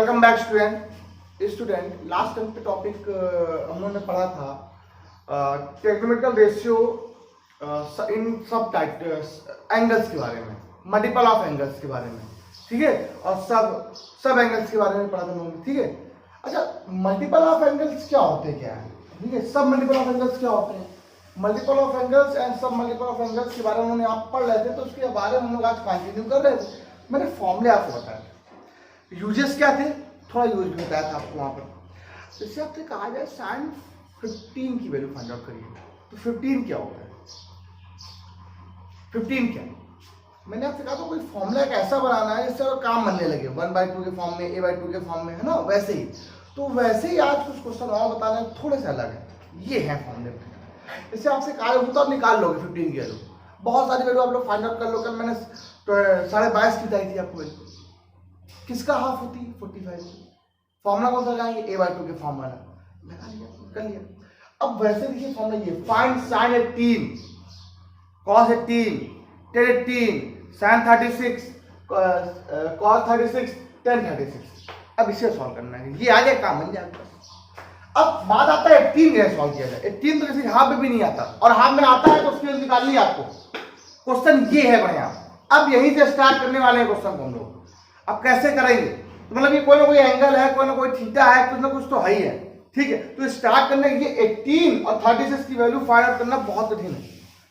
Welcome back student. Last time पे topic हम लोगों ने पढ़ा था ट्रिग्नोमेट्रिकल रेशियो इन सब टाइप एंगल्स के बारे में, मल्टीपल ऑफ एंगल्स के बारे में, ठीक है, और सब एंगल्स के बारे में पढ़ा था हम लोगों ने, ठीक है। अच्छा, मल्टीपल ऑफ एंगल्स क्या होते हैं, क्या है, ठीक है, सब मल्टीपल ऑफ एंगल्स क्या होते हैं, मल्टीपल ऑफ एंगल्स एंड सब मल्टीपल ऑफ एंगल्स के बारे में उन्होंने आप पढ़ रहे थे, तो उसके बारे में हम लोग आज कंटिन्यू कर रहे थे। मैंने फॉर्मूले आपको बताया, यूजेस क्या थे, थोड़ा यूज भी बताया था आपको वहां पर। जैसे आपसे कहा जाए sin 15 की वैल्यू फाइंड आउट करिए, तो 15 क्या होता है, 15 क्या, मैंने आपसे कहा था कोई फॉर्मूला एक ऐसा बनाना है जिससे काम बनने लगे 1/2 के फॉर्म में, a/2 के फॉर्म में, है ना, वैसे ही। तो वैसे ही आज कुछ क्वेश्चन और बताना है, थोड़े से अलग है, ये है फॉर्मूले। इससे आपसे कहा हो तो आप निकाल लोगे 15 की वैल्यू, बहुत सारी वैल्यू आप लोग फाइंड आउट कर लो। कल मैंने 22.5 की बताई थी आपको वैल्यू, किसका हाफ होती है 45। फॉर्मूला कौन सा लगाएंगे, a/2 के फॉर्म वाला लगा लिया, कर लिया। अब वैसे देखिए फॉर्मूला ये, find sin 18 cos 18 tan 18 sin 36 cos 36 tan 36। अब इसे सॉल्व करना है, ये आ जाए, काम बन जाए। अब बात आता है 18 कैसे सॉल्व किया जाए। 18 तो किसी हाफ में भी नहीं आता, और हाफ में आता है तो उसकी वैल्यू निकालनी है आपको। क्वेश्चन ये है बढ़िया। अब यहीं से स्टार्ट करने वाले हैं क्वेश्चन को हम लोग। अब कैसे करेंगे, तो मतलब ये कोई ना कोई एंगल है, कोई ना कोई थीटा है, कुछ ना कुछ तो है ही है, ठीक है। तो स्टार्ट करने ये 18 और 36 की वैल्यू फाइंड आउट करना बहुत कठिन है,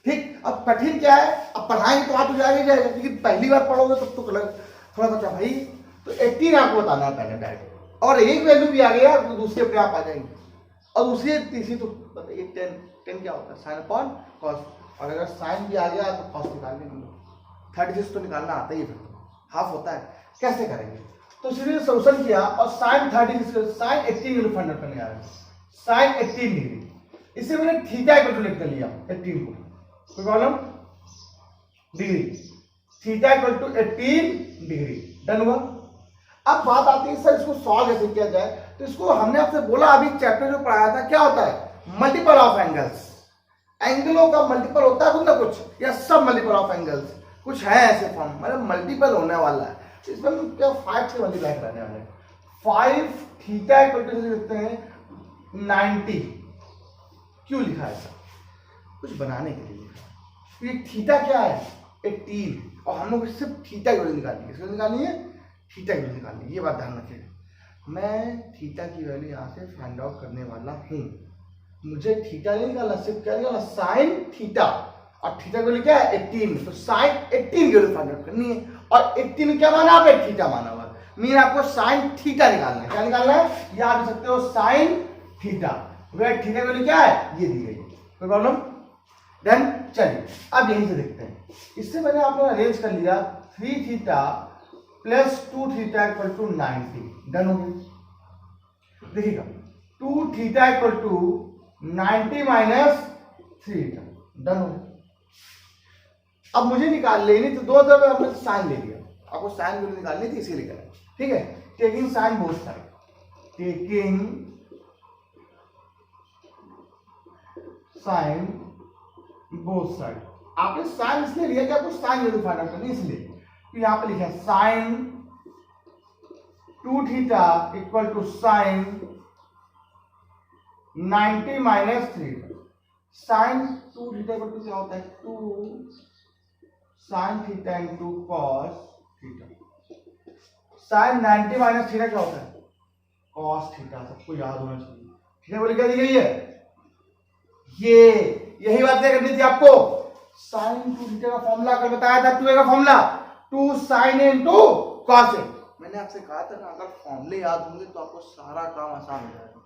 ठीक। अब कठिन क्या है, अब पढ़ाएंगे तो आप जाएगा जाएगा, लेकिन पहली बार पढ़ोगे तब तो थोड़ा सा भाई। तो 18 आपको बताना है पहले डायरेक्ट, और एक वैल्यू भी आ गया तो दूसरी अपने आप आ जाएंगी, और दूसरी तीसरी तो बताइए 10 क्या होता है, साइन अपॉन कॉस, और अगर साइन भी आ गया तो कॉस निकालने हम लोग 36 तो निकालना आता ही, फिर हाफ होता है। कैसे करेंगे, तो इसलिए सोल्यूशन किया और sin 36 sin 18 फाइंड आउट करने आ रहा है, sin 18 डिग्री। इसे मैंने थीटा कैलकुलेट कर लिया 18 को, कोई problem, degree, theta equal to 18 degree, done हुआ। अब बात आती है सर इसको सॉल्व कैसे किया जाए, तो इसको हमने आपसे बोला अभी चैप्टर जो पढ़ाया था, क्या होता है मल्टीपल ऑफ एंगल्स, एंगलों का मल्टीपल होता है कुछ ना कुछ, या सब मल्टीपल ऑफ एंगल्स कुछ है ऐसे फॉर्म, मतलब मल्टीपल होने वाला है। इसमें हम क्या 5 से मल्टीप्लाई कराने वाले हैं। 5 थीटा इक्वल टू लिखते हैं 90। क्यों लिखा है ऐसा, कुछ बनाने के लिए। ये थीटा क्या है 18, और हम लोग सिर्फ थीटा की वैल्यू निकालनी है, इसको निकालनी है, थीटा की वैल्यू निकालनी है, ये बात ध्यान रखिएगा। मैं थीटा की वैल्यू यहाँ से फाइंड आउट करने वाला हूँ। मुझे थीटा नहीं निकालना, सिर्फ क्या निकालना, साइन थीटा, और थीटा की वैल्यू क्या है 18, तो साइन 18 की वैल्यू फाइंड आउट करनी है। और 18 क्या माना आपने, थीटा माना हुआ, मीन आपको साइन थीटा निकालना है। क्या निकालना है, ये आप देख सकते हो साइन थीटा, वेट थीटा की वैल्यू क्या है, ये दी गई, कोई प्रॉब्लम, डन। चलिए अब यहीं से देखते हैं, इससे मैंने आपको अरेंज कर लिया 3 theta plus 2 theta equal to 90, done हो गई। देखिएगा 2 theta equal to 90 minus 3 theta, done हो गया। अब मुझे निकाल लेनी, तो 2 तरफ हमने साइन ले लिया, आपको साइन वैल्यू निकालनी थी इसीलिए करें, ठीक है। Taking sine both side, taking sine both side. आपने साइन इसलिए लिया कि आपको साइन वैल्यू फाइंड आउट करनी, इसलिए तो यहां पे लिखा है sine 2 theta equal to sine 90 minus 3। Sine 2 theta equal to क्या होता है, 2 sine theta into cos theta. Sine 90 minus theta क्या होता है, कॉस थीटा, सबको याद होना चाहिए। थीटा बोली क्या दी गई है, ये यही बात करनी थी आपको। साइन 2 थीटा का फॉर्मूला कल बताया था, 2a का formula 2 sine into cos A. मैंने आपसे कहा था ना, अगर फॉर्मूले याद होंगे तो आपको सारा काम आसान हो जाएगा,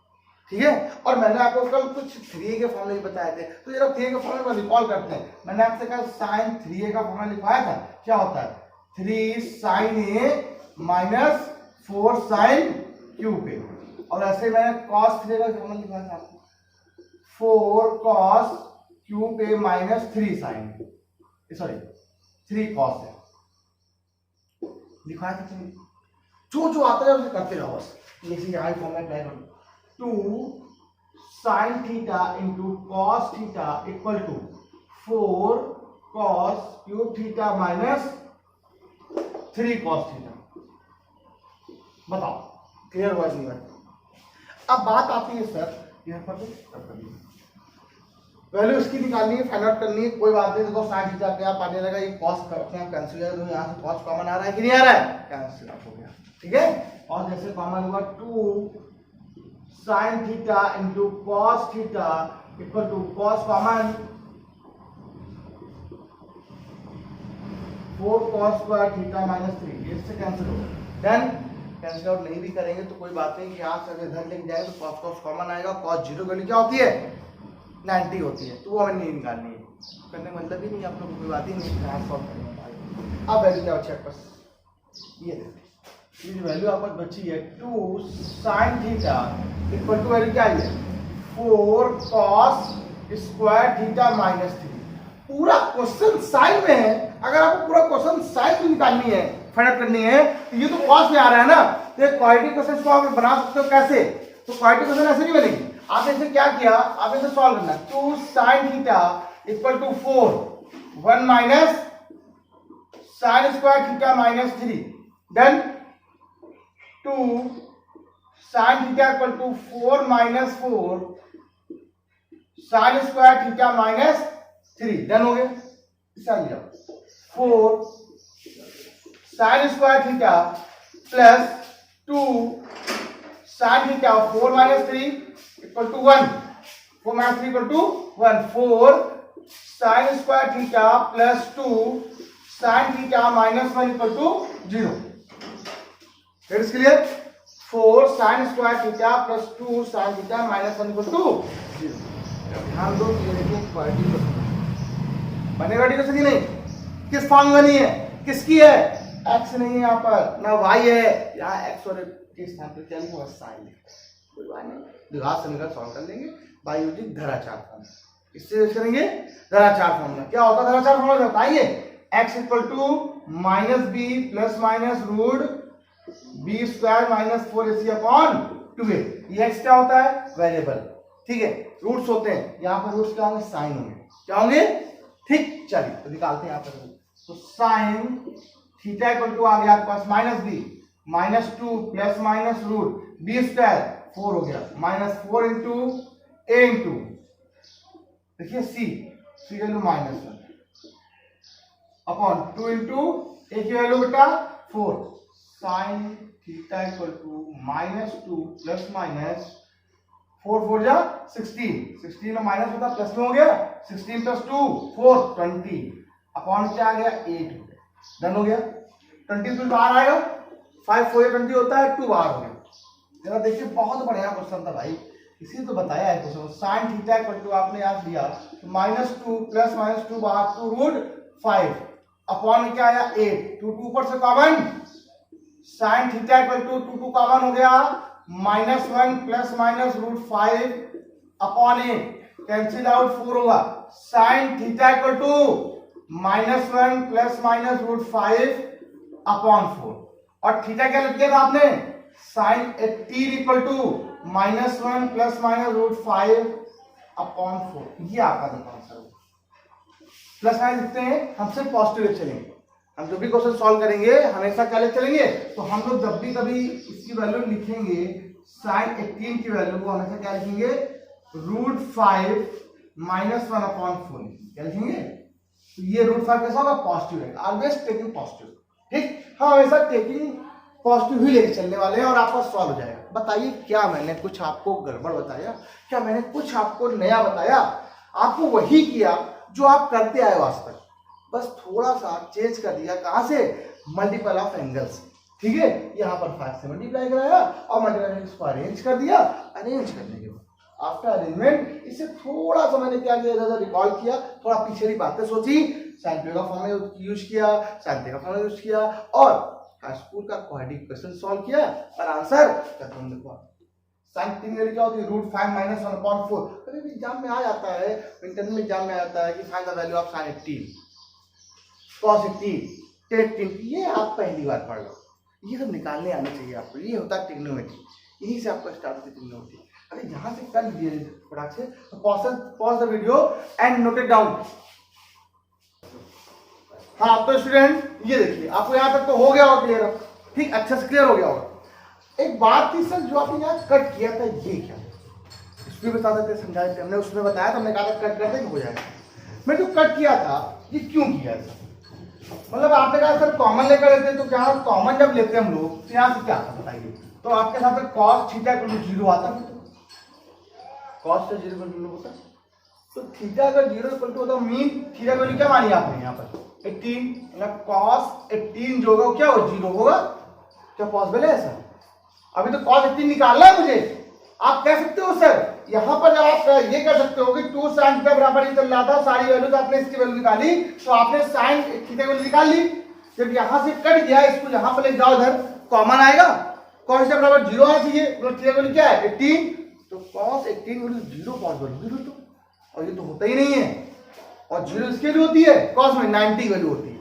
ठीक है। और मैंने आपको कल कुछ 3a के फॉर्मूले बताए थे, तो जरा 3a के फॉर्मूले में रिकॉल करते हैं। मैंने आपसे कहा साइन 3a का फॉर्मूला लिखवाया था, क्या होता है 3 साइन ए माइनस 4 साइन क्यूब ए, और ऐसे मैंने कॉस 3a का फॉर्मूला लिखवाया था, 4 cos cube A minus 3 sign, sorry 3 cos A लिखवाया था। जो आता है उसे करते रहो बस, जैसे यहाँ फॉर्मूला अप्लाई करो, 2 sine theta into cos theta equal to 4 cos cube theta minus 3 cos theta. बताओ क्लियर हुआ नहीं हुआ? अब बात आती है सर यहाँ पर वैल्यू इसकी निकालनी है, फाइंड आउट करनी है, कोई बात नहीं। देखो साइन थीटा अपने आप आने लगा, ये कॉस अपने आप कैंसिल हो जाएगा, तो यहाँ से कॉस कॉमन आ रहा है कि नहीं आ रहा है? कैंसिल आउट हो गया, ठीक है। और जैसे कॉमन हुआ 2 sine theta into cos theta equal to cos common 4 cos square theta minus 3, ये इससे कैंसिल हो गया। देन कैंसिल आउट नहीं भी करेंगे तो कोई बात नहीं कि यहाँ से अगर इधर लेके जाए तो cos cos कॉमन आएगा, cos 0 वैल्यू क्या होती है? 90 होती है, तो वो हमें नहीं निकालनी है, करने का मतलब ही नहीं, आप लोग को कोई बात ही नहीं, यहाँ सॉल्व करेंगे। अब वैल्यू क्या बची आपके पास? ये देखिए, ये जो वैल्यू आपके पास बची है 2 sin theta equal to value क्या है? 4 cos स्क्वायर थीटा माइनस 3। पूरा क्वेश्चन साइन में है, अगर आपको पूरा क्वेश्चन साइन में निकालनी है, फाइंड आउट करनी है, तो ये तो कॉस में आ रहा है ना, तो ये क्वाड्रेटिक क्वेश्चन को आप बना सकते हो कैसे? तो क्वाड्रेटिक क्वेश्चन ऐसे नहीं बनेगी। आपने इसे क्या किया, आप इसे सॉल्व करना, 2 sin theta equal to 4 1 minus sin square theta minus 3, then 2 sin theta equal to 4 minus 4 sin square theta minus 3, done हो गया। इसे आ लिया 4 sin square theta plus 2 sin theta 4 minus 3 equal to 1, 4 minus 3 equal to 1, 4 sin square theta plus 2 sin theta minus 1 equal to 0। It is clear? 4 sin square theta plus 2 sin theta minus 1 equal to 0। ध्यान दो, ये देखिए quadratic बनेगा, ठीक है नहीं? किस form में नहीं है, किसकी है? x नहीं है यहाँ पर, ना y है, यहाँ x और के स्थान पर क्या लिखा? साइन लिखा, कोई बात नहीं, दिमाग से निकल सॉल्व कर लेंगे बाय यूजिंग धराचार फॉर्मूला। इससे करेंगे धराचार फॉर्मूला। क्या होता है धराचार फॉर्मूला बताइए? x equal to minus B plus minus root B square minus 4ac upon 2a। ये x क्या होता है? वेरिएबल, ठीक है, रूट्स होते हैं, यहाँ पर रूट्स क्या होंगे? साइन होंगे, क्या होंगे? ठीक, चलिए तो निकालते हैं यहाँ पर। तो साइन थीटा इक्वल टू आ गया आपके पास minus B minus 2 plus minus root B square 4 हो गया माइनस 4 इंटू ए इंटू देखिए C value minus 1 upon 2 into A की वैल्यू बेटा 4 sine theta equal to minus 2 plus minus 4 4 जा 16 में माइनस होता प्लस में हो गया 16 प्लस 2 4 20 अपॉन क्या आ गया 8, डन हो गया। 20 तो बाहर आएगा, 5 4 20 होता है, 2 बाहर हो गया। जरा देखिए बहुत बढ़िया क्वेश्चन था भाई, इसी तो बताया है question. Sine theta equal to आपने याद दिया -2 प्लस -2 बाहर 2 रूट 5 अपॉन क्या आया 8, 2 2 पर से common, sine theta equal to 2 2 common हो गया -1 plus minus root 5 upon 8 cancel out 4 होगा, sine theta equal to -1 plus minus root 5 upon 4 और थीटा क्या लिख दिया था आपने sine 18 equal to -1 plus minus root 5 upon 4। ये आपका देखो आंसर प्लस माइनस लिखते हैं, हमसे पॉजिटिव चलेंगे। हम जो भी क्वेश्चन सॉल्व करेंगे हमेशा क्या चलेंगे, तो हम लोग जब भी कभी इसकी वैल्यू लिखेंगे साइन 18 की वैल्यू को हमेशा क्या लिखेंगे रूट 5 -1 अपॉन 4 क्या लिखेंगे। तो ये रूट 5 कैसा होगा पॉजिटिव रहेगा, ऑलवेज टेकिंग पॉजिटिव, ठीक। हम हमेशा टेकिंग पॉजिटिव ही लेके चलने वाले हैं और आपका सॉल्व हो जाएगा। बताइए क्या मैंने कुछ आपको गड़बड़ बताया, क्या मैंने कुछ आपको नया बताया? आपको वही किया जो आप करते आए आज तक, बस थोड़ा सा चेंज कर दिया। कहां से? मल्टीपल ऑफ एंगल्स, ठीक है। यहाँ पर 5 से मल्टीप्लाई कराया और मल्टीप्लाई इसको अरेंज कर दिया। अरेंज करने के बाद आफ्टर अरेंजमेंट इसे थोड़ा सा मैंने क्या किया, रिकॉल किया, थोड़ा पीछे की बातें सोची, साइन थीटा का फॉर्मूला यूज किया, साइन थीटा का फॉर्मूला यूज किया और स्कूल का क्वाड्रेटिक क्वेश्चन सॉल्व किया और आंसर तुम देखो साइन 3 वैल्यू क्या होती है रूट 5 -1 अपॉन 4। कभी भी एग्जाम में आ जाता है, इंटरनल में एग्जाम में आ जाता है कि find the value of sine 18 cos 18 tan 18। ये आप पहली बार पढ़ लो, ये सब निकालने आना चाहिए आपको। ये होता है ट्रिग्नोमेट्री, यहीं से आपका स्टार्ट होती है ट्रिग्नोमेट्री। अरे यहाँ से कर लीजिए फटाक से, तो pause the video and note it down. हाँ तो स्टूडेंट ये देखिए आपको यहाँ तक तो हो गया होगा क्लियर, ठीक, अच्छे से क्लियर हो गया होगा। एक बात थी सर जो आपने यहाँ कट किया था, ये क्या इसमें बता देते, समझा देते। हमने उसमें बताया था, हमने कहा था कट करते हो जाएगा। मैं जो कट किया था ये क्यों किया था, मतलब आपने कहा सर कॉमन लेकर लेते हैं, तो क्या कॉमन जब लेते हैं हम लोग तो यहाँ से क्या आता बताइए, तो आपके साथ कॉस थीटा इक्वल टू 0 आता है, कॉस से 0 इक्वल टू होता है, तो थीटा अगर 0 इक्वल टू होता मीन थीटा वैल्यू क्या मानी आपने यहाँ पर 18, मतलब कॉस 18 जो होगा क्या हो 0 होगा, क्या पॉसिबल है ऐसा? अभी तो कॉस 18 निकालना है मुझे। आप कह सकते हो सर यहाँ पर जब आप ये कह सकते हो कि 2 sin थीटा बराबर ही चल रहा था, सारी वैल्यूज आपने इसकी वैल्यू निकाली, तो आपने sin थीटा वैल्यू निकाल ली। जब यहाँ से कट गया इसको यहाँ पर ले जाओ, इधर कॉमन आएगा, cos थीटा बराबर 0 आना चाहिए, तो थीटा वैल्यू क्या है 18, तो cos 18 वैल्यू 0 पॉसिबल होगी दोस्तों, और ये तो होता ही नहीं है। और 0 इसके लिए होती है, cos में 90 वैल्यू होती है,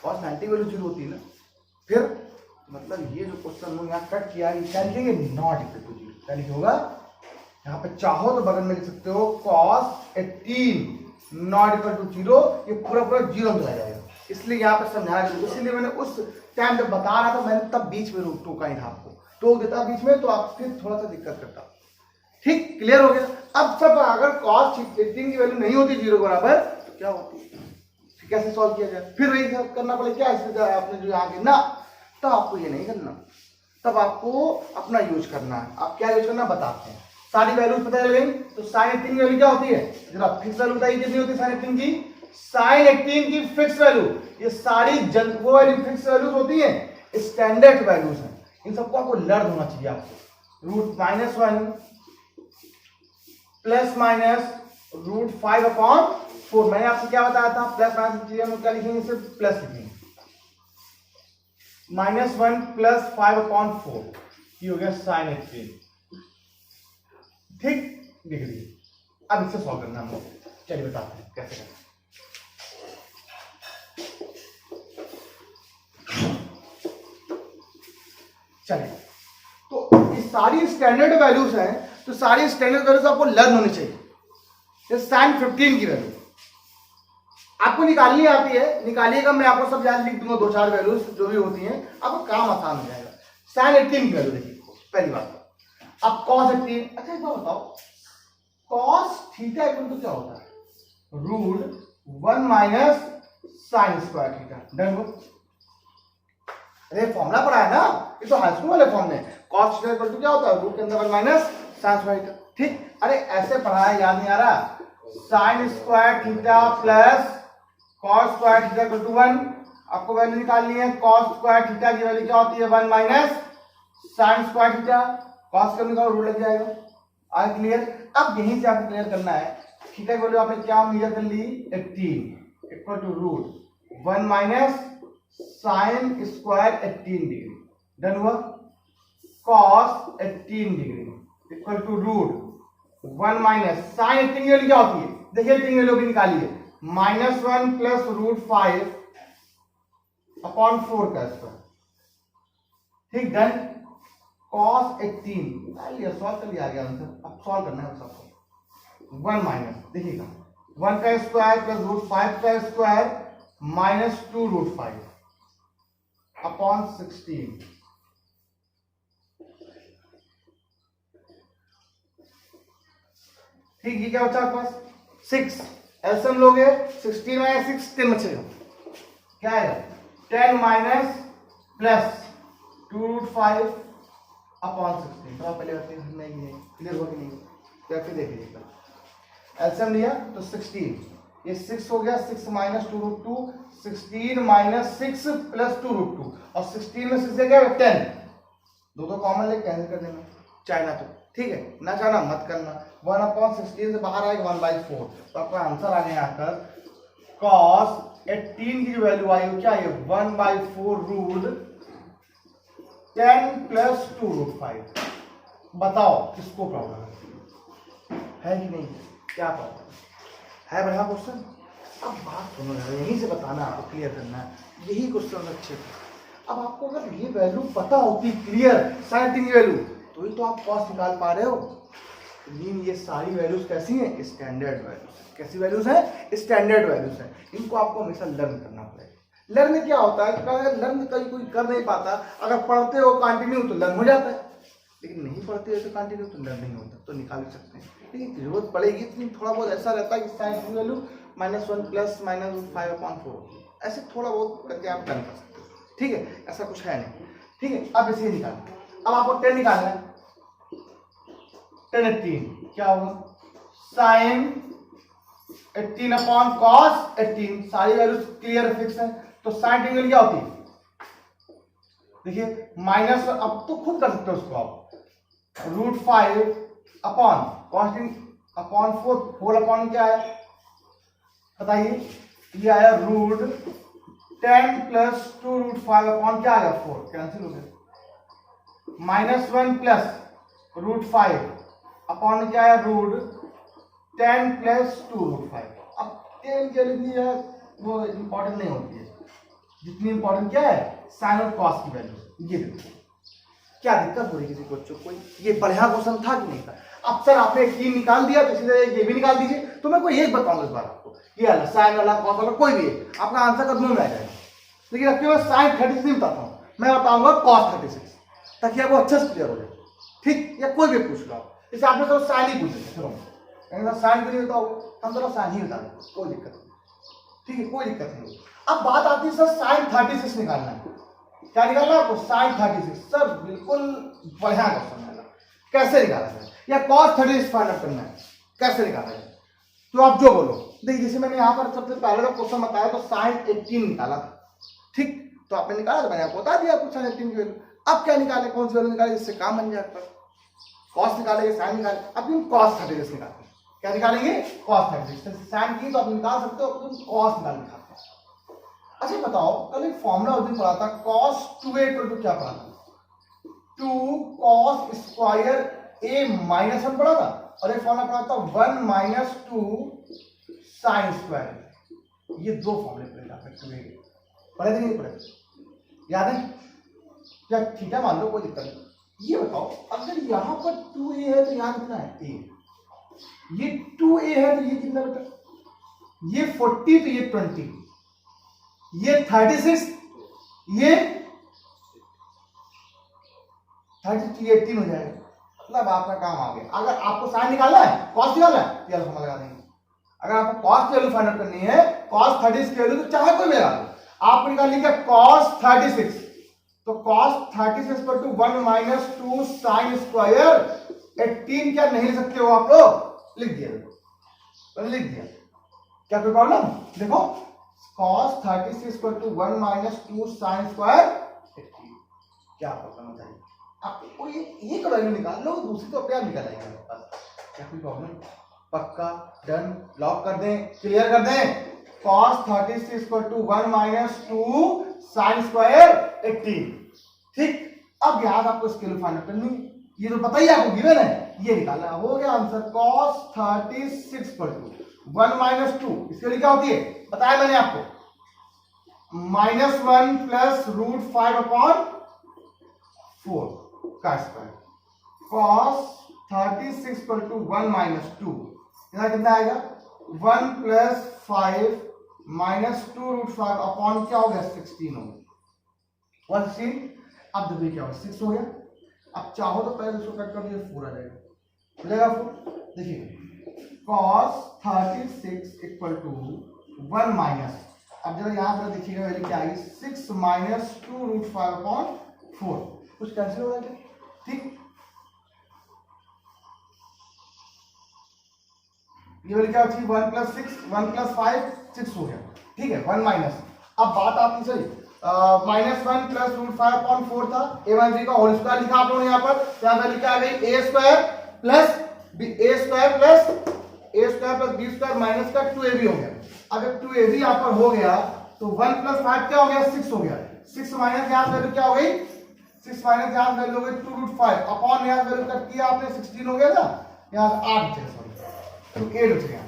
cos 90 वैल्यू 0 होती है ना। फिर मतलब ये जो क्वेश्चन हम यहाँ कट किया, ये क्या लिखेंगे नॉट इक्वल टू 0, क्या लिखे होगा यहाँ पे, चाहो तो बगल में लिख सकते हो cos 18 नॉट इक्वल टू 0, ये पूरा पूरा 0 में चला जाएगा, इसलिए यहाँ पे समझाना चाहिए। इसलिए मैंने उस टाइम जब बता रहा था मैंने तब बीच में टोका ही था, आपको टोक देता बीच में तो आप फिर थोड़ा सा दिक्कत करता। ठीक, क्लियर हो गया। अब सब अगर cos 18 की वैल्यू नहीं होती 0 बराबर तो क्या होती, कैसे सॉल्व किया जाए, फिर वही करना पड़ेगा क्या, इसलिए आपने जो यहाँ गिना, तब आपको ये नहीं करना, तब आपको अपना यूज करना है। आप क्या यूज करना बताते हैं, सारी वैल्यूज पता चल गई। तो sin 18 की वैल्यू क्या होती है, जरा फिक्स वैल्यू बताइए कितनी होती है sin 18 की, sin 18 की फिक्स वैल्यू, ये सारी वो वैल्यू फिक्स वैल्यूज होती है, स्टैंडर्ड वैल्यूज हैं, इन सबको आपको लर्न होना चाहिए। आपको रूट -1 प्लस माइनस रूट 5/4, मैंने आपसे क्या बताया था, प्लस माइनस हम क्या लिखेंगे, सिर्फ प्लस लिखेंगे, -1 प्लस 5/4, ये हो गया sin 18, ठीक, लिख लीजिए। अब इससे सॉल्व करना हम, चलिए बताते हैं कैसे करना। चलिए, तो ये सारी स्टैंडर्ड वैल्यूज हैं, तो सारी स्टैंडर्ड वैल्यूज आपको लर्न होनी चाहिए। जैसे sin 15 की वैल्यू आपको निकालनी आती है, निकालिएगा, मैं आपको सब याद लिख दूंगा, 2-4 वैल्यूज जो भी होती हैं, आपको काम आसान हो जाएगा। sin 18 की वैल्यू देखिए, पहली बात अब cos 18, अच्छा एक बात बताओ, cos थीटा इक्वल टू क्या होता है, root 1 minus sine square theta, done. अरे फॉर्मूला पढ़ा है ना, ये तो हाई स्कूल वाले फॉर्मूले, cos थीटा इक्वल टू क्या होता है, रूट के अंदर 1 माइनस साइन स्क्वायर थीटा, ठीक। अरे ऐसे पढ़ा है, याद नहीं आ रहा, sine square theta plus cos square theta equal to 1, आपको वैल्यू निकालनी है, cos स्क्वायर थीटा की वैल्यू क्या होती है 1 minus sine square theta, cos का निकालो रूट लग जाएगा। आगे क्लियर। अब यहीं से आपको क्लियर करना है, थीटा की वैल्यू आपने क्या मेजर कर ली 18 equal to root 1 minus sine square 18 degree, done हुआ। cos 18 degree equal to root 1 minus sine 18 की वैल्यू क्या होती है, देखिए 18 की वैल्यू भी निकालिए, -1 प्लस रूट 5/4 का स्क्वायर, ठीक, डन। cos 18 सॉल्व कर लिया, आ गया आंसर। अब सॉल्व करना है सबको, 1 माइनस, देखिएगा 1 का स्क्वायर प्लस रूट 5 का स्क्वायर -2 रूट 5/16, ठीक। ये क्या बचा आपके पास 6, एलसीएम लोगे 16 माइनस 6 10 बचेगा, क्या आएगा 10 माइनस प्लस 2 रूट 5/16। तो आप पहले नहीं क्लियर हो कि नहीं, तो फिर देखिए एलसीएम लिया तो 16, ये 6 हो गया, 6 minus 2 root 2, 16 minus 6 plus 2 root 2, और 16 में 6 से क्या 10, दो कॉमन ले कैंसिल करने में, चाहना तो ठीक है, ना चाहना मत करना। 1/16 से बाहर आएगा 1/4, तो आपका आंसर आ गया यहाँ तक cos 18 की जो वैल्यू आई वो क्या है 1/4 रूट 10 प्लस 2 रूट 5। बताओ किसको प्रॉब्लम है कि नहीं, क्या प्रॉब्लम है, बढ़िया क्वेश्चन। अब बात सुनो, यहीं से बताना आपको, क्लियर करना है, यही क्वेश्चन अच्छे थे। अब आपको अगर ये वैल्यू पता होती क्लियर sin 18 की वैल्यू, तो ही तो आप cos निकाल पा रहे हो। मीन ये सारी वैल्यूज कैसी हैं, स्टैंडर्ड वैल्यूज। कैसी वैल्यूज हैं, स्टैंडर्ड वैल्यूज हैं, इनको आपको हमेशा लर्न करना पड़ेगा। लर्न क्या होता है, अगर लर्न कहीं कोई कर नहीं पाता, अगर पढ़ते हो कंटिन्यू तो लर्न हो जाता है, लेकिन नहीं पढ़ते हो तो कंटिन्यू तो लर्न नहीं होता, तो निकाल सकते हैं। लेकिन जरूरत पड़ेगी तो थोड़ा बहुत ऐसा रहता है कि साइन की वैल्यू -1 प्लस -5/4, ऐसे थोड़ा बहुत करके आप डन कर सकते हो, ठीक है, ऐसा कुछ है नहीं, ठीक है। अब इसे निकालना, अब आपको 10 निकालना है, 10 18 क्या होगा, साइन 18/cos 18, सारी वैल्यू क्लियर फिक्स है, तो साइन एंगल क्या होती है, देखिए माइनस, अब तो खुद कर सकते हो उसको आप, √5 अपॉन कॉन्स्टेंट अपॉन 4, 4 अपॉन क्या है बताइए, ये आया √10 प्लस 2 √5 अपॉन क्या आया 4, कैंसिल हो गया, -1 प्लस √5 अपॉन क्या है √10 प्लस 2 √5। अब 10 के लिए वो इंपॉर्टेंट नहीं होती है, जितनी इंपॉर्टेंट क्या है साइन और कॉस की वैल्यू। ये देखो क्या दिक्कत हो रही है किसी बच्चों को, ये बढ़िया क्वेश्चन था कि नहीं था। अब सर आपने एक 3 निकाल दिया तो इसी तरह ये भी निकाल दीजिए, तो मैं कोई एक बताऊंगा इस बार आपको, ये वाला साइन वाला कॉस वाला कोई भी है, आपका आंसर कदमों में आ जाएगा। लेकिन अब मैं साइन 36 नहीं बताता हूँ, मैं बताऊंगा कॉस 36, ताकि आपको अच्छे से क्लियर हो जाए, ठीक, या कोई भी पूछ लो आप, जैसे आपने तो साइन ही पूछ लिया, चलो साइन भी नहीं बताओ, हम तो साइन ही बता दें, कोई दिक्कत नहीं, ठीक है, कोई दिक्कत नहीं। अब बात आती है सर साइन 36 निकालना है, क्या निकालना है आपको, साइन 36, सर बिल्कुल बढ़िया क्वेश्चन है, कैसे निकाला जाए, या cos 36 फाइंड आउट करना है, कैसे निकाला जाए, तो आप जो बोलो। देखिए जैसे मैंने यहाँ पर सबसे पहले का क्वेश्चन बताया तो साइन 18 निकाला था, ठीक, तो आपने निकाला तो मैंने आपको बता दिया आपको साइन 18 की वैल्यू। अब क्या निकाले, कौन सी वैल्यू निकाले जिससे काम बन जाए आपका, कॉस निकालेंगे साइन निकाले, अब हम cos 36 निकालते हैं, क्या निकालेंगे cos 36, साइन की तो आप निकाल सकते हो, cos निकालते हैं। अच्छा बताओ, कल एक फॉर्मूला उस दिन पढ़ा था cos 2a = क्या पढ़ा था, 2 cos स्क्वायर a -1 पढ़ा था, और एक फॉर्मूला पढ़ा था 1 - 2 sin स्क्वायर, ये दो फॉर्मूले पढ़े जा सकते हैं, पढ़े थे नहीं पढ़े, याद है क्या, ठीक है मान लो कोई दिक्कत नहीं। ये बताओ अगर यहाँ पर 2a है तो यहाँ कितना है a, ये 2a है तो ये कितना बेटा, ये 40 तो ये 20, ये 36, ये 33, 18 हो जाएगा, मतलब आपका काम आ गया। अगर आपको साइन निकालना है, कॉस निकालना है, ये वाला फॉर्मूला लगा देंगे। अगर आपको कॉस की वैल्यू फाइंड आउट करनी है, cos 36 की वैल्यू, तो चाहे कोई भी लगा दो, आपको निकाल लीजिए cos 36, तो cos 36 = 1 - 2 sin स्क्वायर 18, क्या नहीं लिख सकते हो आप लोग, लिख दिया, तो लिख दिया, क्या कोई प्रॉब्लम, देखो cos 36 = 1 - 2 sin स्क्वायर 18, क्या प्रॉब्लम होता है, आपको ये का वैल्यू निकाल लो, दूसरी तो अपने आप निकल आएगी आपके पास, क्या कोई प्रॉब्लम, पक्का डन, लॉक कर दें, क्लियर कर दें, cos 36 = 1 - 2 sin स्क्वायर 18, ठीक। अब यहाँ आपको इसके लिए फाइंड आउट करनी, ये तो पता ही आपको गिवन है, ये निकालना, हो गया आंसर, cos 36 = 1 - 2, इसके लिए क्या होती है बताया मैंने आपको, -1 प्लस √5/4 का स्क्वायर, cos 36 = 1 - 2, यहाँ कितना आएगा 1 + 5 - 2 √5 अपॉन क्या हो गया 16 हो गया, 116। अब देखिए क्या होगा 6 हो गया, अब चाहो तो पहले इसको कट कर दिए 4 आ जाएगा, हो जाएगा 4, देखिए cos 36 = 1 अब जरा यहाँ पर देखिएगा वैल्यू क्या आएगी, 6 - 2 √5/4, कुछ कैंसिल हो जाएगा, ठीक, ये वाली क्या होती है 1 + 6 1 + 5 6 हो गया, ठीक है 1 माइनस। अब बात आती सही -1 प्लस √5/4 था, a1 का होल स्क्वायर लिखा आप लोगों ने यहाँ पर, यहाँ वैल्यू क्या आ गई a² प्लस b² माइनस का 2ab हो गया। अगर 2ab यहाँ पर हो गया तो 1 + 5 क्या हो गया 6 हो गया, 6 माइनस यहाँ वैल्यू क्या हो गई, 6 माइनस यहाँ वैल्यू हो गई 2 √5 अपॉन यहाँ वैल्यू कट किया आपने 16 हो गया ना, यहाँ 8 बचेगा, सॉरी तो 8 बचेगा,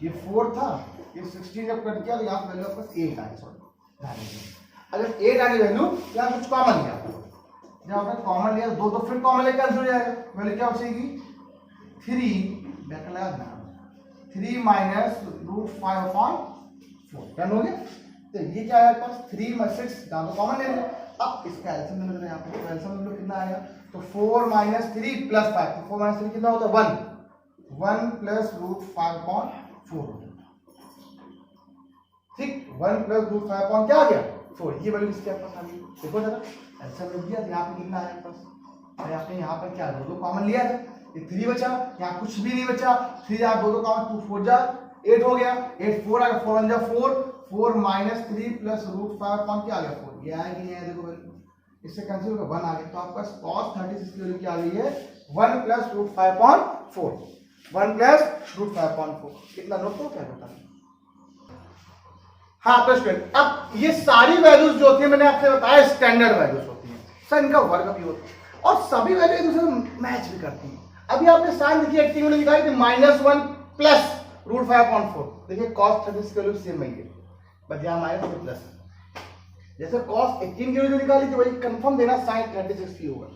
ये 4 था, ये 16 जब कट किया तो यहाँ वैल्यू आपका 8 आए, सॉरी अगर 8 आगे वैल्यू यहाँ कुछ कॉमन लिया, जब आपने कॉमन लिया दो तो फिर कॉमन लेकर हो जाएगा, वैल्यू क्या बचेगी 3 3 - √5/4 4 डन हो गया। तो ये क्या है पास 3 - 6 यहाँ पे कॉमन ले लें। अब इसका एलसीएम ले लेते हैं यहाँ पे, तो एलसीएम हम लोग कितना आएगा, तो 4 - 3 + 5, तो 4 - 3 कितना होता है 1 प्लस रूट 5/4, ठीक, 1 प्लस रूट 5 क्या आ गया 4, ये वैल्यू इसके पास आ गई। देखो जरा एलसीएम ले लिया, यहाँ पे कितना आया पास, अरे आपने यहाँ पर क्या दो कॉमन लिया था, ये 3 बचा, यहाँ कुछ भी नहीं बचा, 3 यार दो कॉमन, 2 4 जा 8 हो गया, 8 4 आ गया, 4 1 जा 4, 4 - 3 प्लस रूट 5 क्या आ गया 4, ये आया कि नहीं आया, देखो वैल्यू इससे कैंसिल होगा 1 आ गया, तो आपका cos 36 की वैल्यू क्या आ गई है 1 प्लस रूट 5/4, 1 प्लस रूट 5/4, कितना नोट तो क्या होता है। हाँ तो स्टूडेंट अब ये सारी वैल्यूज जो होती है मैंने आपसे बताया स्टैंडर्ड वैल्यूज होती हैं सर, इनका वर्ग भी होता है और सभी वैल्यू एक दूसरे से मैच भी करती हैं। अभी आपने साइन देखिए 18 वैल्यू निकाली थी -1 प्लस रूट 5/4, देखिए cos 36 की वैल्यू सेम ही है, बस यहाँ माइनस में प्लस, जैसे cos 18 की वैल्यू निकाली थी वही कंफर्म देना sin 36 की होगा।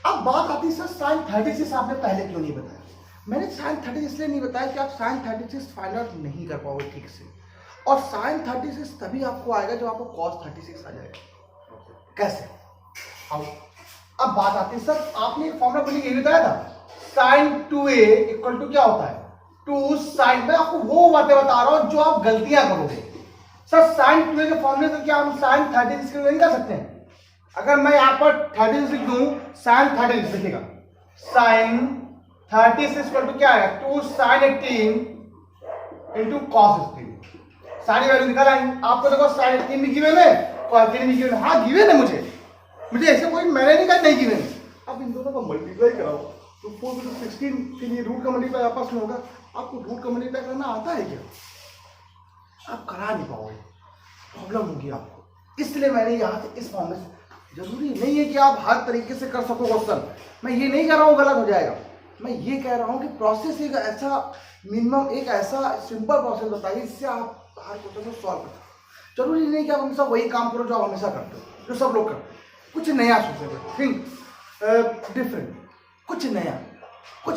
अब बात आती है सर sin 36 आपने पहले क्यों नहीं बताया, मैंने sin 36 इसलिए नहीं बताया कि आप sin 36 फाइंड आउट नहीं कर पाओगे ठीक से, और sin 36 तभी आपको आएगा जब आपको cos 36 आ जाएगा। कैसे, हाउ, अब बात आती है सर आपने एक फॉर्मूला पहले ये बताया था sin 2a इक्वल टू क्या होता है 2 sin, मैं आपको वो बातें बता रहा हूं जो आप गलतियां करोगे। सर sin 2a के फॉर्मूले से क्या हम sin 36 नहीं कर सकते हैं, अगर मैं यहां पर 36 लिख दूं sin 36 लिखेगा, sin 36 इक्वल टू क्या आएगा 2 sin 18 इंटू cos 18, सारी वैल्यू निकाल आएंगे आपको, देखो sin 18 भी गिवन है, cos 18 भी गिवन है, हाँ गिवन है मुझे ऐसे कोई मैंने नहीं कहा नहीं गिवन है। अब इन दोनों का मल्टीप्लाई कराओ तो 4 × 16 के लिए रूट का मल्टीप्लाई आपस में होगा, आपको रूट का मल्टीप्लाई करना आता है क्या, आप करा नहीं पाओगे, प्रॉब्लम होगी आपको, इसलिए मैंने यहाँ से इस फॉर्म में, जरूरी नहीं है कि आप हर तरीके से कर सको क्वेश्चन, मैं ये नहीं कह रहा हूँ गलत हो जाएगा, मैं ये कह रहा हूँ कि प्रोसेस एक ऐसा मिनिमम एक ऐसा सिंपल प्रोसेस बताइए जिससे आप हर क्वेश्चन को सॉल्व कर सकते। जरूरी नहीं कि आप हमेशा वही काम करो जो आप हमेशा करते हो, जो सब लोग करते हैं, कुछ नया सोचेंगे, थिंक डिफरेंट, कुछ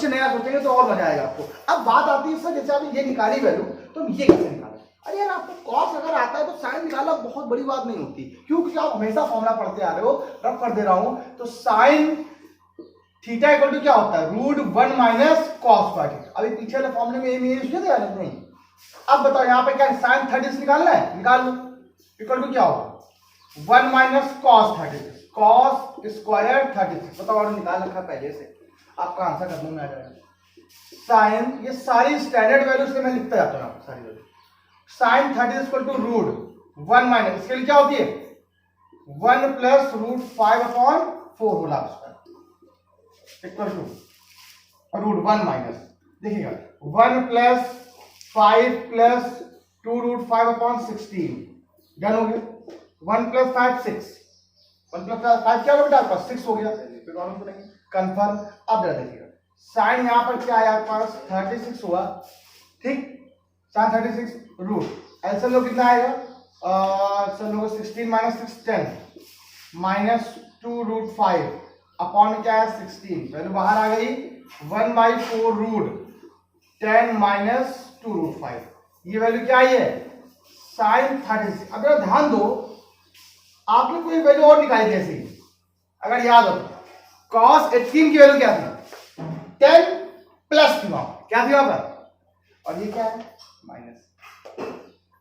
नया सोचेंगे तो और मजा आएगा आपको। अब बात आती है सर जैसे आप ये निकाली वैल्यू तो हम ये कैसे निकालें, अरे यार आपको cos अगर आता है तो sin निकालना बहुत बड़ी बात नहीं होती, क्योंकि आप हमेशा फॉर्मूला पढ़ते आ रहे हो, रफ कर दे रहा हूं, तो sin थीटा इक्वल टू क्या होता है √1 - cos²। अभी पीछे वाले फॉर्मूले में ये यूज किया था नहीं, अब बताओ यहाँ पे क्या sin 36 निकालना है, निकाल लो, इक्वल टू क्या होगा 1 - cos 36, cos² 36, बताओ और निकाल रखा पहले से, आपका आंसर करने में आ जाएगा। साइन ये सारी स्टैंडर्ड वैल्यू से मैं लिखता जाता हूँ सारी वैल्यू, sin 30 इक्वल टू √1 इसके लिए क्या होती है 1 प्लस √5/4 होगा इक्वल टू √1 देखिएगा 1 प्लस 5 प्लस 2 √5/16 डन हो गया, 1 प्लस 5 6, 1 प्लस 5 क्या होगा बेटा आपका 6 हो गया, कंफर्म। अब जरा देखिएगा साइन यहाँ पर क्या है आपके पास 36 हुआ, ठीक, sin 36 रूट एलसीएम लोग कितना आएगा सब लोग 16 - 6 10 -2 √5 अपॉन क्या है 16, वैल्यू बाहर आ गई 1/4 √10 - 2 √5, ये वैल्यू क्या आई है sin 36। अब जरा ध्यान दो आपने कोई वैल्यू और निकाली थी ऐसी, अगर याद हो cos 18 की वैल्यू क्या थी 10 प्लस थी वहां, क्या थी वहां पर, और ये क्या है माइनस।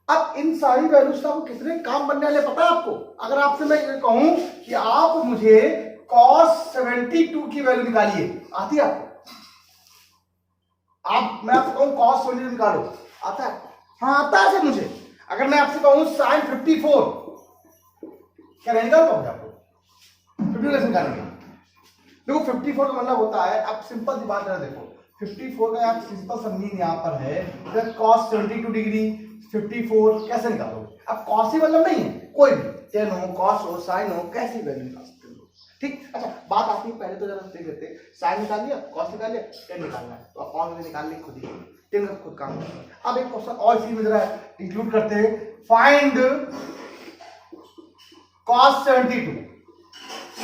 अब इन सारी वैल्यूज का आपको कितने काम बनने वाले पता है आपको, अगर आपसे मैं ये कहूं कि आप मुझे cos 72 की वैल्यू निकालिए, आती है आपको, मैं आपसे कहूं cos 72 निकालो, आता है, हाँ आता है सर मुझे। अगर मैं आपसे कहूं sin 54 क्या नहीं निकाल पाओगे आपको, 50 कैसे निकालेंगे, देखो 54 का मतलब होता है, आप सिंपल सी बात देखो 54 का आप सिंपल सा मीन यहाँ पर है cos 72 डिग्री 54 कैसे निकालोगे, अब cos ही मतलब नहीं है, कोई भी tan हो cos हो sin हो कैसी वैल्यू निकाल सकते हो, ठीक। अच्छा बात आती है पहले तो जरा देख लेते हैं, sin निकाल लिया cos निकाल लिया tan निकालना है, तो अपॉन में निकाल ली खुद ही, tan का खुद काम करना है। अब एक क्वेश्चन और इसी में जरा इंक्लूड करते हैं, फाइंड cos 72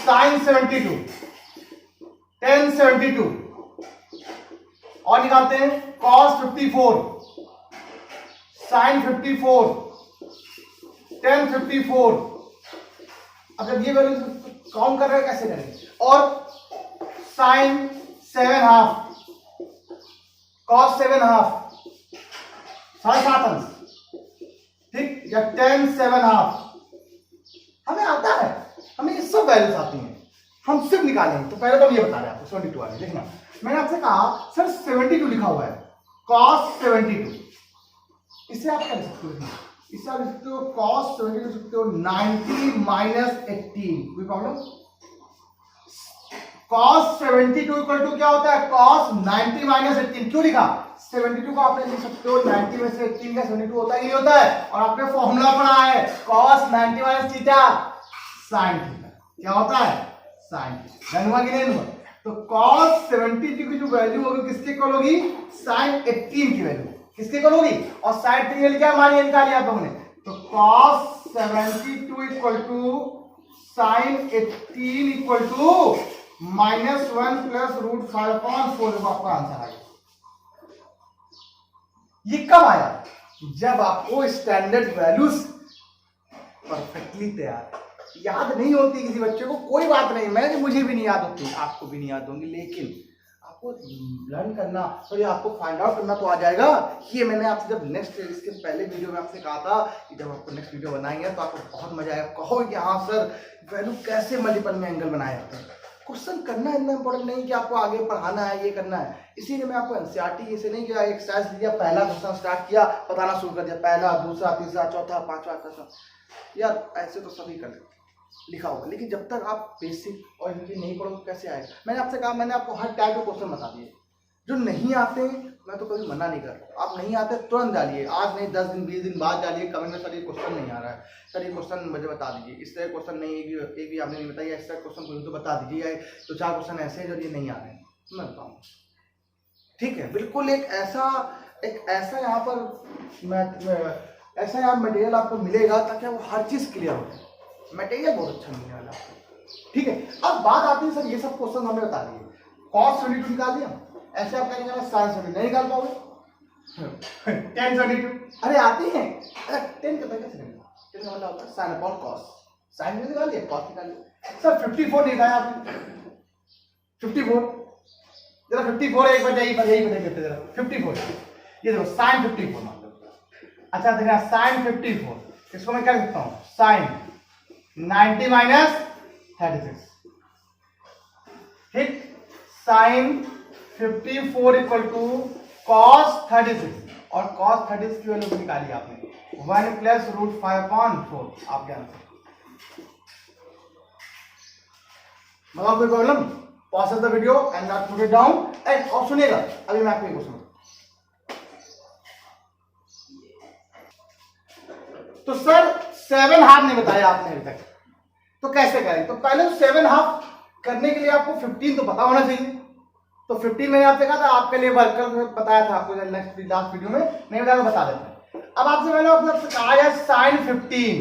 sin 72 tan 72 और निकालते हैं cos 54 साइन 54, tan 54। अब जब ये वैल्यू काउंट कर रहे हैं कैसे करेंगे? और साइन 7.5, cos 7.5, 7.5 अंश, ठीक, या tan 7.5, हमें आता है, हमें ये सब वैल्यूज आती हैं, हम सिर्फ निकालेंगे। तो पहले तो हम ये बता रहे हैं आपको 72 वाले, देखना मैंने आपसे कहा सर 72 लिखा हुआ है, cos 72, इससे आप क्या लिख सकते हो? इससे आप लिख सकते हो cos 72 लिख सकते हो 90 माइनस 18, कोई प्रॉब्लम? cos 72 इक्वल टू क्या होता है? cos 90 minus 18। क्यों लिखा? 72 को आपने लिख सकते हो 90 में से 18 का 72 होता ही नहीं होता है, और आपने फॉर्मूला पढ़ा है cos 90 minus theta sin theta, क्या होता है? sin theta. हुआ कि नहीं हुआ? तो cos 72 की जो वैल्यू होगी किसके इक्वल होगी? sin 18 की वैल्यू किसके इक्वल होगी? और sin 18 क्या मानिए निकाली आप लोगों ने? तो cos 72 equal to sin 18 equal to -1 plus √5/4 आपका आंसर आएगा। ये कब आया? जब आपको स्टैंडर्ड वैल्यूज परफेक्टली तैयार याद नहीं होती किसी बच्चे को, कोई बात नहीं, मुझे भी नहीं याद होती, आपको भी नहीं याद होंगी, लेकिन आपको लर्न करना और ये आपको फाइंड आउट करना तो आ जाएगा। ये मैंने आपसे जब नेक्स्ट इसके पहले वीडियो में आपसे कहा था कि जब आपको नेक्स्ट वीडियो बनाएंगे तो आपको बहुत मजा आएगा, कहोगे कि हाँ सर वैल्यू कैसे मल्टीपल में एंगल बनाए जाते हैं। क्वेश्चन करना इतना इंपॉर्टेंट नहीं कि आपको आगे पढ़ाना है, ये करना है, इसीलिए मैं आपको एनसीईआरटी ऐसे नहीं किया, एक्सरसाइज दिया, पहला क्वेश्चन स्टार्ट किया, बताना शुरू कर दिया, पहला, दूसरा, तीसरा, चौथा, पांचवा, छठा। यार ऐसे तो सभी कर लिखा होगा, लेकिन जब तक आप बेसिक और हिंदी नहीं पढ़ोगे कैसे आएगा? मैंने आपसे कहा, मैंने आपको हर टाइप के क्वेश्चन बता दिए, जो नहीं आते मैं तो कभी मना नहीं कर रहा, आप नहीं आते तुरंत डालिए, आज नहीं 10 दिन 20 दिन बाद डालिए कमेंट में, सर ये क्वेश्चन नहीं आ रहा है, सर ये क्वेश्चन मुझे बता दीजिए, इस तरह क्वेश्चन नहीं, एक भी आपने नहीं बताया, इस तरह क्वेश्चन मुझे तो बता दीजिए, तो 4 क्वेश्चन ऐसे हैं जो ये नहीं आ रहे हैं, मैं बताऊँ, ठीक है? बिल्कुल एक ऐसा यहाँ पर ऐसा यहाँ मटेरियल आपको मिलेगा ताकि वो हर चीज़ क्लियर हो जाए, मटेरियल बहुत अच्छा मिलने वाला आपको, ठीक है? अब बात आती है सर ये सब क्वेश्चन हमने बता दिए, cos 72 निकाल दिया, ऐसे आप क्या निकालना, sin 72 नहीं निकाल पाओगे, tan 72 अरे आती है, अरे 10 का कैसे निकालना, 10 का मतलब होता है sin अपॉन cos, sin भी निकाल दिया, cos निकाल दिया। सर 54 नहीं था आपने, 54 जरा 54 एक बार यही बताइए जरा 54, ये देखो sin 54 मान लो, अच्छा देखना sin 54, इसको मैं क्या लिखता हूँ, sin 90 माइनस 36, ठीक, sin 54 इक्वल टू cos 36, और cos 36 की वैल्यू निकाली आपने 1 प्लस √5/4, आपके आंसर। मतलब कोई problem? Pause the video and not put it down, and और सुनिएगा अभी मैं आपको एक क्वेश्चन, तो सर 7.5 नहीं बताया आपने अभी तक, तो कैसे करें? तो पहले 7.5 करने के लिए आपको 15 तो पता होना चाहिए, तो 15 मैंने आपसे कहा था आपके लिए वर्कर बताया था, आपको नेक्स्ट लास्ट वीडियो में नहीं बताया, बता देते हैं। अब आपसे मैंने आपसे कहा है sin 15,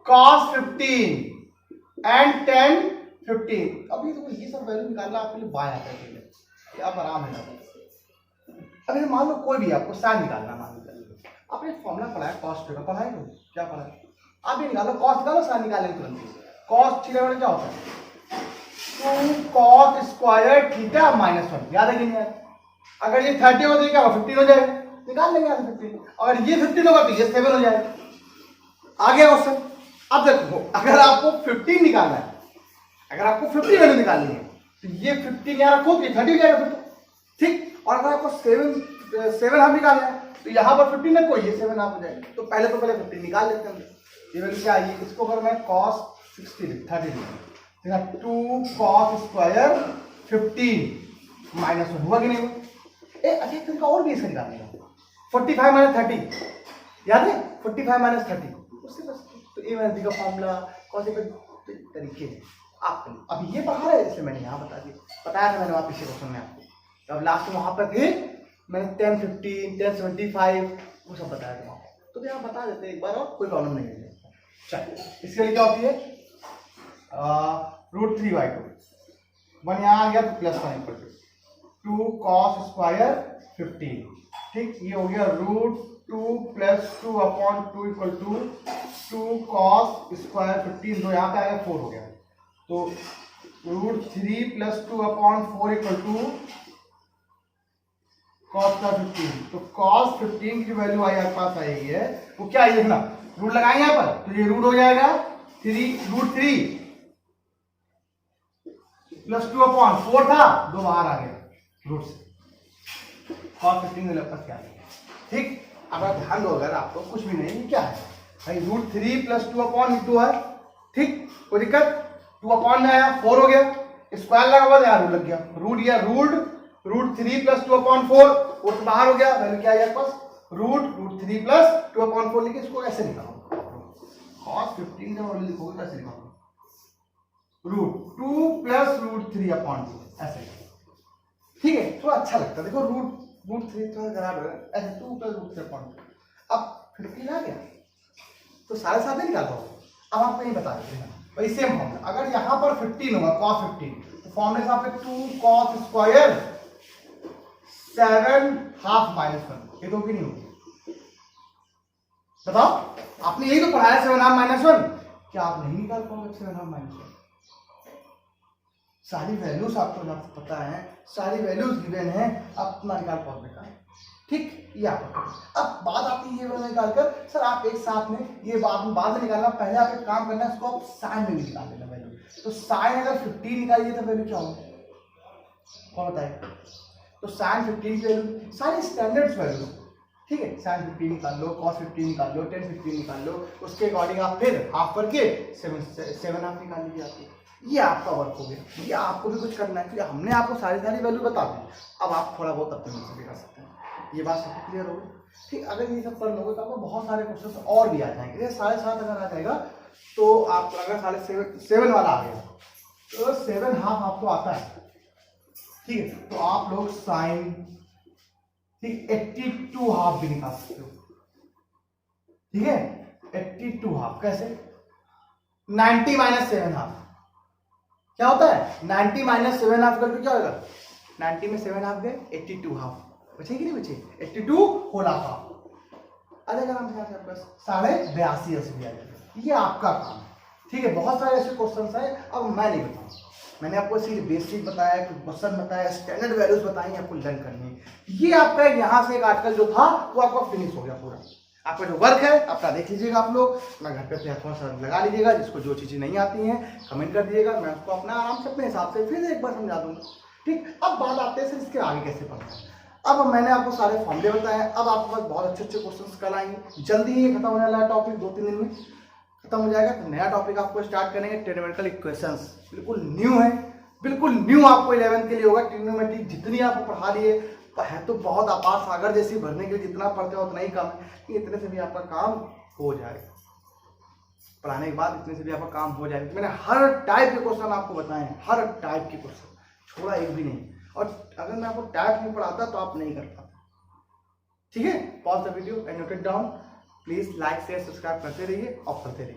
cos 15 एंड tan 15। अभी तो ये सब वैल्यू निकालना आपके लिए बाय आता है, आप आराम है। अभी मान लो कोई भी आपको sin निकालना, मान लो आपने फॉर्मूला पढ़ा है cos थीटा, पढ़ा है क्या पढ़ा है? आप ये निकालो cos निकालो, sin निकालेंगे तुरंत। cos थीटा क्या होता है? 2 cos स्क्वायर थीटा -1, याद है कि नहीं? अगर ये 30 हो तो क्या होगा, 15 हो जाएगा, निकाल लेंगे यहाँ से 15, और ये 15 होगा तो ये 7 हो जाएगा। आ गया क्वेश्चन। अब देखो अगर आपको 15 निकालना है, अगर आपको 50 वैल्यू निकालनी है तो ये 15 यहाँ रखो, ये 30 हो जाएगा फिर, ठीक। और अगर आपको 7 हाफ निकालना है तो यहाँ पर 15 रखो, ये 7 हाफ हो जाएगा। तो पहले 15 निकाल लेते हैं। ये वैल्यू क्या आई, इसको अगर मैं cos 30 2 cos स्क्वायर 15 -1 हुआ कि नहीं हुआ? अच्छा एक तरीका और भी इसका निकालने का, 45 माइनस 30, याद है 45 - 30, उससे बस। तो ए माइनस बी का फॉर्मूला कौन से तरीके से आप अभी ये पढ़ा रहे, इसलिए मैंने यहाँ बता दिया, बताया था मैंने वहाँ पिछले क्वेश्चन में आपको। अब लास्ट में वहाँ पर थे मैंने 10 15 10 75 वो सब बताया था वहाँ, तो यहाँ बता देते एक बार और कोई प्रॉब्लम नहीं है। चलिए इसके लिए क्या होती है, √3/2, 1 यहाँ आ गया तो +1 2 cos स्क्वायर 15। ठीक, ये हो गया √2 + 2/2 = 2 cos स्क्वायर 15, तो यहाँ पे आएगा 4 हो गया। तो √3 + 2/4 = cos का 15। तो cos 15 की वैल्यू आई आपके पास आएगी है वो क्या है देखना, रूट लगाएंगे यहाँ पर तो ये रूट हो जाएगा √3 + 2/4 था, 2 बाहर आ गया रूट से, cos 15 मेरे पास क्या है। ठीक, अब आप ध्यान दो, अगर आपको कुछ भी नहीं क्या है भाई, √3 + 2/2 है। ठीक, कोई दिक्कत, 2/4 में आया 4 हो गया, स्क्वायर लगा हुआ यहाँ रूट लग गया, रूट या √3 + 2/4 वो तो बाहर हो गया, वैल्यू क्या है पास √3 + 2/4 लिखे, इसको ऐसे निकालो cos 15 का वैल्यू लिखोगे कैसे निकालो, √2 + √3/2 ऐसे। ठीक है, थोड़ा अच्छा लगता है, देखो √3 थोड़ा खराब है ऐसे, 2 + √3/2। अब 15 आ गया तो 7.5 निकाल पाओगे। अब आपको ये बता देते हैं वही सेम फॉर्मूला, अगर यहाँ पर 15 होगा cos 15 तो फॉर्मूले से आपके 2 cos स्क्वायर 7.5 - 1, ये तो भी नहीं होगी। बताओ, आपने यही तो पढ़ाया 7.5 - 1, क्या आप नहीं निकाल पाओगे 7.5 - 1? सारी वैल्यूज आपको पता है, सारी वैल्यूज गिवन है, आप अपना निकाल पाओगे का। ठीक, ये आपको अब बात आती है ये वाला निकाल कर, सर आप एक साथ में ये बाद में निकालना, पहले आप एक काम करना, इसको आप साइन में भी निकाल लेना वैल्यू। तो साइन अगर 15 निकालिए तो वैल्यू क्या होगी, कौन बताएगा? तो साइन 15 की वैल्यू सारी स्टैंडर्ड्स वैल्यू, ठीक है, साइन 15 निकाल लो, cos 15 निकाल लो, tan 15 निकाल लो, उसके अकॉर्डिंग आप फिर हाफ करके 7.5 निकाल लीजिए आपको। ये आपका वर्क हो गया, ये आपको भी कुछ करना है, क्योंकि हमने आपको सारी वैल्यू बता दी, अब आप थोड़ा बहुत अपने मन से भी कर सकते हैं। ये बात सबको क्लियर होगी? ठीक, अगर ये सब कर लोगे तो आपको बहुत सारे क्वेश्चन और भी आ जाएंगे। ये 7.5 अगर आ जाएगा तो आप अगर 7.5 वाला आ गया तो 7.5 आपको आता है, ठीक है, तो आप लोग साइन, ठीक, 82.5 भी निकाल सकते हो। ठीक है, 82.5 कैसे, 90 - 7.5 क्या होता है, 90 - 7.5 करके क्या होगा, 90 में 7.5 गए 82.5 बचे कि नहीं बचे, 82 होल हाफ आ जाएगा आराम से आपके पास 82.5 ऐसे भी आ जाएगा। ये आपका काम है। ठीक है, बहुत सारे ऐसे क्वेश्चंस हैं, अब मैं नहीं बताऊँ, मैंने आपको सिर्फ बेसिक बताया, कुछ क्वेश्चन बताया, स्टैंडर्ड वैल्यूज बताई, आपको लर्न करनी है। ये आपका यहाँ से एक आर्टिकल जो था वो आपका फिनिश हो गया पूरा। आपका जो वर्क है अपना देख लीजिएगा, आप लोग अपना घर पे थोड़ा सा लगा लीजिएगा, जिसको जो चीज़ें नहीं आती हैं कमेंट कर दीजिएगा, मैं उसको अपना आराम से अपने हिसाब से फिर एक बार समझा दूंगा। ठीक, अब बात आते हैं सर इसके आगे कैसे पढ़ना है। अब मैंने आपको सारे फॉर्मूले बताए, अब आपके पास बहुत अच्छे अच्छे क्वेश्चंस कल आएंगे, जल्दी ही खत्म होने वाला है टॉपिक, 2-3 दिन में खत्म हो जाएगा। तो नया टॉपिक आपको स्टार्ट करेंगे, ट्रिग्नोमेट्रिकल इक्वेशंस, बिल्कुल न्यू है, बिल्कुल न्यू आपको 11th के लिए होगा। ट्रिग्नोमेट्री जितनी आपको पढ़ा लिए है तो बहुत अपार सागर जैसी भरने के लिए जितना पढ़ते हो उतना ही कम है, इतने से भी आपका काम हो जाएगा, पढ़ाने के बाद इतने से भी आपका काम हो जाएगा। मैंने हर टाइप के क्वेश्चन आपको बताए हैं, हर टाइप के क्वेश्चन, छोड़ा एक भी नहीं। और अगर मैं आपको टाइप नहीं पढ़ाता तो आप नहीं कर पाते। ठीक है, pause the video and note it down, please like share subscribe करते रहिए और पढ़ते रहिए।